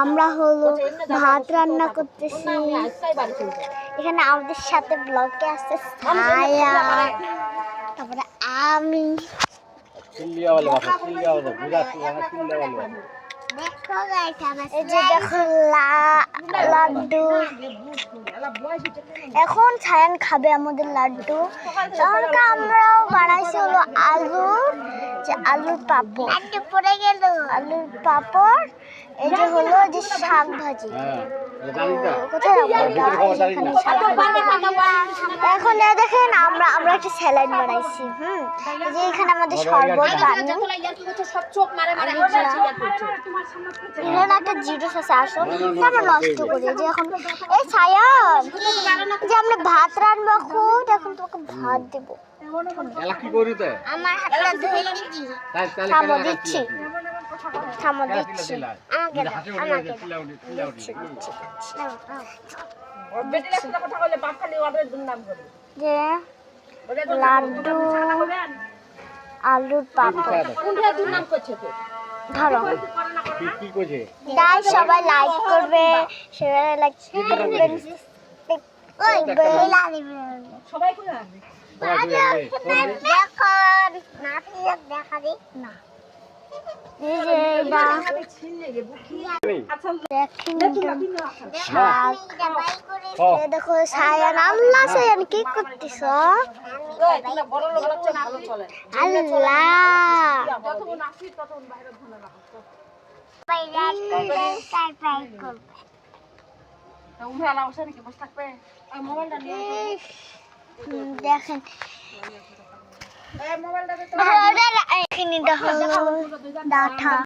আমরা হলো ভাত রান্না করতেছি। এখানে আমাদের সাথে ব্লগে আসছে ছায়া, তারপরে আমি। এই যে দেখো লাড্ডু, এখন ছায়ান খাবে আমাদের লাড্ডু। তখন আমরাও বানাইছি হলো আলুর পাপড়, পড়ে গেল আলুর পাপড়। এই যে হলো যে শাক ভাজি, এখন দেখেন আমরা একটা স্যালাড বানাইছি। যে এখানে আমাদের শরবত পানি, এখানে একটা জিরো আছে। আসো আমরা নষ্ট করি যে এখন এই ছায়া যে আমরা ভাত রান্না খুব, এখন তোমাকে ভাত দেবো। আমার হাতটা ধুয়ে দিচ্ছি, থামো দিচ্ছি, থামো দিচ্ছি, আমাকে দাও, আমাকে দাও, দিচ্ছি দিচ্ছি যে লাড্ডু আলুর পাপড় ধরো। সবাই লাইক করবে, সবাই লাইক করবেন। দেখো সায়ান, আল্লাহ সায়ান কি করতেছ? দেখেন ডাটা